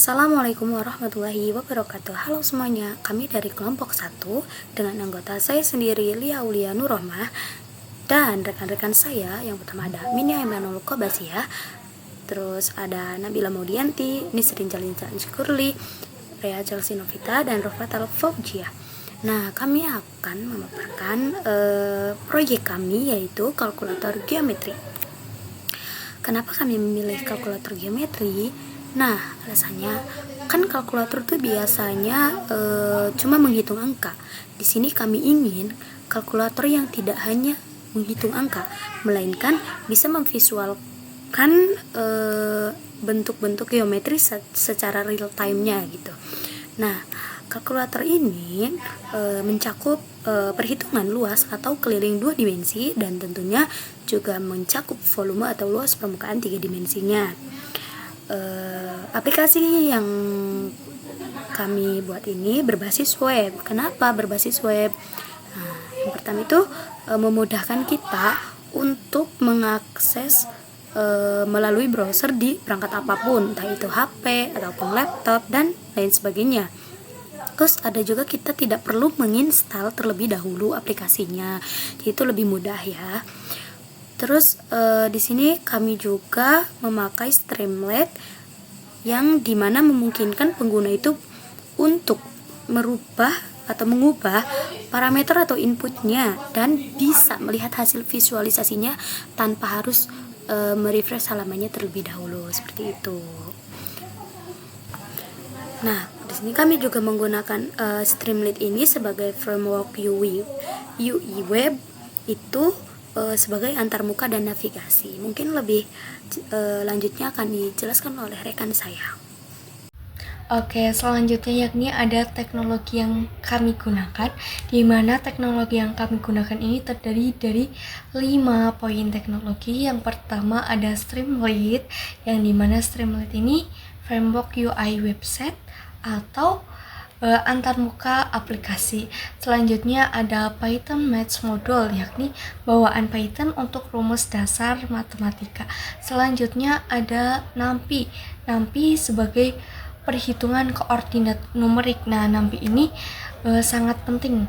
Assalamualaikum warahmatullahi wabarakatuh. Halo semuanya, kami dari kelompok 1 dengan anggota saya sendiri Lia Aulia Nurrohmah dan rekan-rekan saya yang pertama ada Minia Emanuel Kobasia, terus ada Nabila Maudianti, Nisrin Jalincan Syukurli, Rea Chelsea Novita, dan Rofatal Faujia. Nah, kami akan memaparkan proyek kami yaitu kalkulator geometri. Kenapa kami memilih kalkulator geometri? Nah, alasannya kan kalkulator tuh biasanya cuma menghitung angka. Di sini kami ingin kalkulator yang tidak hanya menghitung angka, melainkan bisa memvisualkan bentuk-bentuk geometri secara real time-nya gitu. Nah, kalkulator ini mencakup perhitungan luas atau keliling 2 dimensi dan tentunya juga mencakup volume atau luas permukaan 3 dimensinya. Aplikasi yang kami buat ini berbasis web. Kenapa berbasis web? Nah, yang pertama itu memudahkan kita untuk mengakses melalui browser di perangkat apapun, entah itu HP ataupun laptop dan lain sebagainya. Terus ada juga kita tidak perlu menginstal terlebih dahulu aplikasinya, itu lebih mudah ya. Terus di sini kami juga memakai Streamlit yang dimana memungkinkan pengguna itu untuk merubah atau mengubah parameter atau inputnya dan bisa melihat hasil visualisasinya tanpa harus merefresh halamannya terlebih dahulu seperti itu. Nah, di sini kami juga menggunakan Streamlit ini sebagai framework UI web itu sebagai antarmuka dan navigasi. Mungkin lebih lanjutnya akan dijelaskan oleh rekan saya. Oke, selanjutnya yakni ada teknologi yang kami gunakan, di mana teknologi yang kami gunakan ini terdiri dari 5 poin teknologi. Yang pertama ada Streamlit, yang dimana Streamlit ini framework UI website atau antarmuka aplikasi. Selanjutnya ada Python Maths Module, yakni bawaan Python untuk rumus dasar matematika. Selanjutnya ada NumPy sebagai perhitungan koordinat numerik. Nah, NumPy ini sangat penting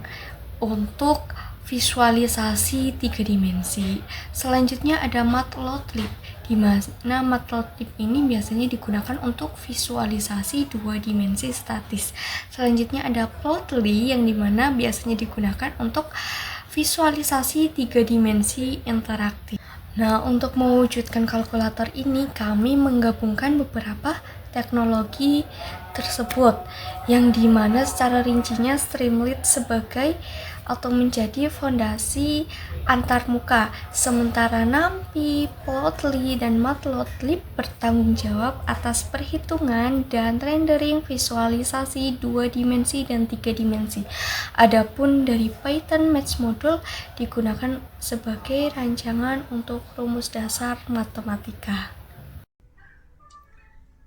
untuk visualisasi 3 dimensi. Selanjutnya ada Matplotlib, di mana Matplotlib ini biasanya digunakan untuk visualisasi 2 dimensi statis. Selanjutnya ada Plotly yang dimana biasanya digunakan untuk visualisasi 3 dimensi interaktif. Nah, untuk mewujudkan kalkulator ini kami menggabungkan beberapa teknologi tersebut, yang dimana secara rincinya Streamlit sebagai atau menjadi fondasi antarmuka, sementara NumPy, Plotly, dan Matplotlib bertanggung jawab atas perhitungan dan rendering visualisasi 2 dimensi dan 3 dimensi. Adapun dari Python Maths Module digunakan sebagai rancangan untuk rumus dasar matematika.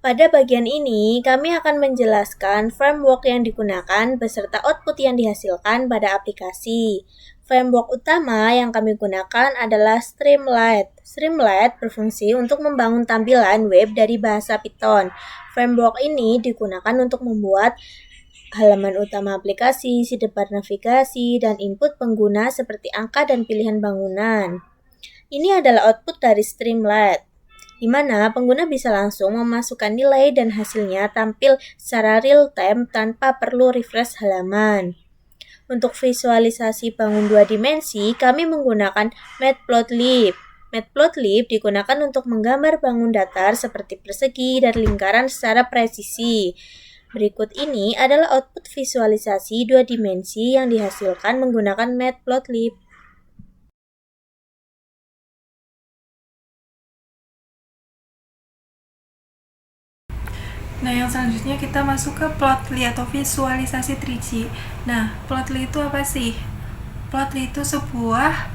Pada bagian ini, kami akan menjelaskan framework yang digunakan beserta output yang dihasilkan pada aplikasi. Framework utama yang kami gunakan adalah Streamlit. Streamlit berfungsi untuk membangun tampilan web dari bahasa Python. Framework ini digunakan untuk membuat halaman utama aplikasi, sidebar navigasi, dan input pengguna seperti angka dan pilihan bangunan. Ini adalah output dari Streamlit, di mana pengguna bisa langsung memasukkan nilai dan hasilnya tampil secara real-time tanpa perlu refresh halaman. Untuk visualisasi bangun 2 dimensi, kami menggunakan Matplotlib. Matplotlib digunakan untuk menggambar bangun datar seperti persegi dan lingkaran secara presisi. Berikut ini adalah output visualisasi 2 dimensi yang dihasilkan menggunakan Matplotlib. Nah, yang selanjutnya kita masuk ke Plotly atau visualisasi 3D. Nah, Plotly itu apa sih? Plotly itu sebuah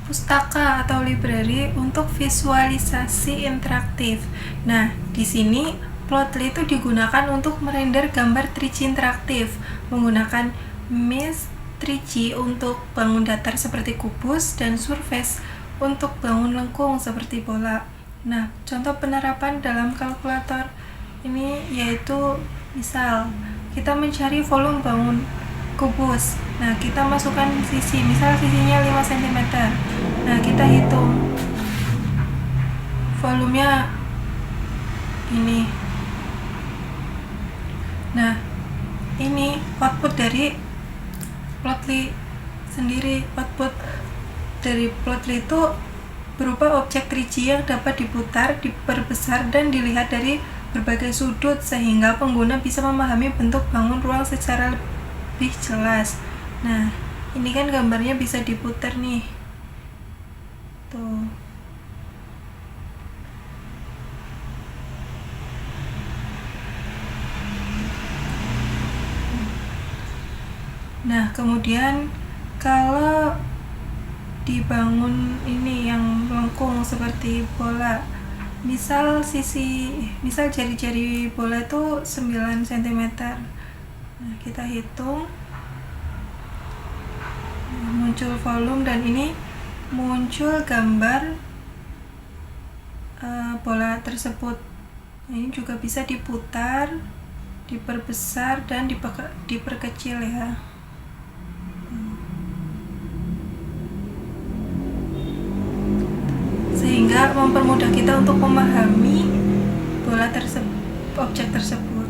pustaka atau library untuk visualisasi interaktif. Nah, di sini Plotly itu digunakan untuk merender gambar 3D interaktif menggunakan Mesh 3D untuk bangun datar seperti kubus dan Surface untuk bangun lengkung seperti bola. Nah, contoh penerapan dalam kalkulator Ini yaitu misal kita mencari volume bangun kubus. Nah, kita masukkan sisi, misal sisinya 5 cm. Nah, kita hitung volumenya ini. Nah, ini output dari Plotly sendiri. Output dari Plotly itu berupa objek 3G yang dapat diputar, diperbesar, dan dilihat dari berbagai sudut sehingga pengguna bisa memahami bentuk bangun ruang secara lebih jelas. Nah, ini kan gambarnya bisa diputar nih. Tuh. Nah, kemudian kalau dibangun ini yang melengkung seperti bola, misal jari-jari bola itu 9 cm. Nah, kita hitung. Nah, muncul volume dan ini muncul gambar bola tersebut. Nah, ini juga bisa diputar, diperbesar, dan diperkecil ya. Sehingga mempermudah kita untuk memahami objek tersebut.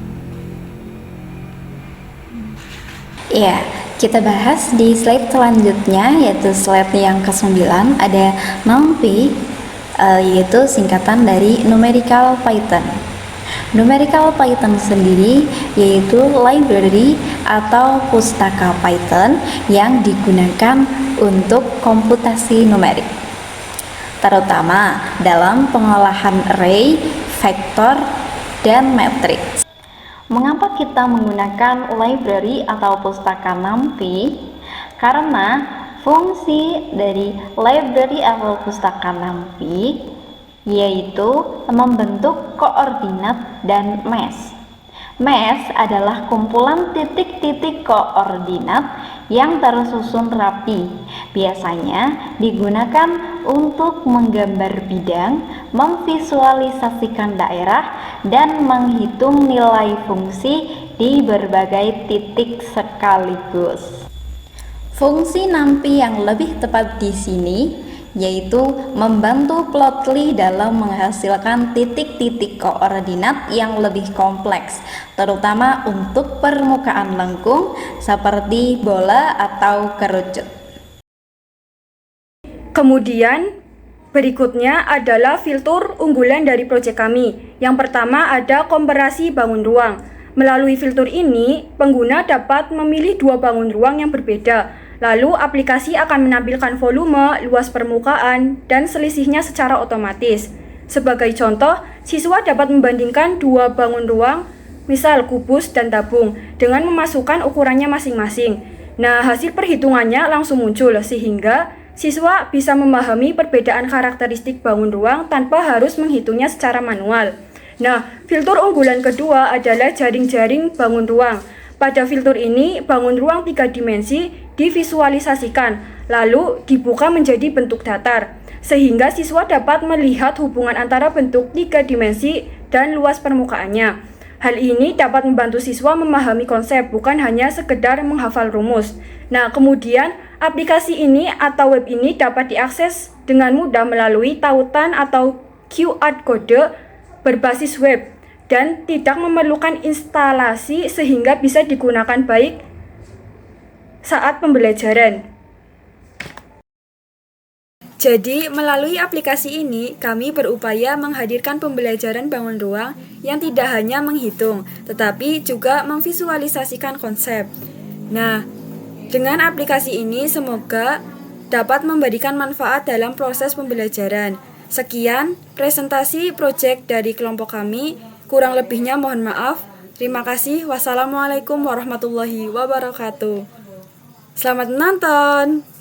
Ya, kita bahas di slide selanjutnya, yaitu slide yang ke-9. Ada NumPy, yaitu singkatan dari Numerical Python. Numerical Python sendiri yaitu library atau pustaka Python yang digunakan untuk komputasi numerik, terutama dalam pengolahan array, vektor, dan matriks. Mengapa kita menggunakan library atau pustaka NumPy? Karena fungsi dari library atau pustaka NumPy yaitu membentuk koordinat dan mesh. Mesh adalah kumpulan titik-titik koordinat yang tersusun rapi. Biasanya digunakan untuk menggambar bidang, memvisualisasikan daerah, dan menghitung nilai fungsi di berbagai titik sekaligus. Fungsi NumPy yang lebih tepat di sini yaitu membantu Plotly dalam menghasilkan titik-titik koordinat yang lebih kompleks, terutama untuk permukaan lengkung seperti bola atau kerucut. Kemudian berikutnya adalah fitur unggulan dari proyek kami. Yang pertama ada komparasi bangun ruang. Melalui fitur ini, pengguna dapat memilih dua bangun ruang yang berbeda. Lalu aplikasi akan menampilkan volume, luas permukaan, dan selisihnya secara otomatis. Sebagai contoh, siswa dapat membandingkan dua bangun ruang, misal kubus dan tabung, dengan memasukkan ukurannya masing-masing. Nah, hasil perhitungannya langsung muncul, sehingga siswa bisa memahami perbedaan karakteristik bangun ruang tanpa harus menghitungnya secara manual. Nah, fitur unggulan kedua adalah jaring-jaring bangun ruang. Pada fitur ini, bangun ruang 3 dimensi divisualisasikan, lalu dibuka menjadi bentuk datar, sehingga siswa dapat melihat hubungan antara bentuk 3 dimensi dan luas permukaannya. Hal ini dapat membantu siswa memahami konsep, bukan hanya sekedar menghafal rumus. Nah, kemudian aplikasi ini atau web ini dapat diakses dengan mudah melalui tautan atau QR kode berbasis web dan tidak memerlukan instalasi sehingga bisa digunakan baik saat pembelajaran. Jadi, melalui aplikasi ini, kami berupaya menghadirkan pembelajaran bangun ruang yang tidak hanya menghitung, tetapi juga memvisualisasikan konsep. Nah, dengan aplikasi ini semoga dapat memberikan manfaat dalam proses pembelajaran. Sekian presentasi proyek dari kelompok kami. Kurang lebihnya mohon maaf. Terima kasih. Wassalamualaikum warahmatullahi wabarakatuh. Selamat menonton.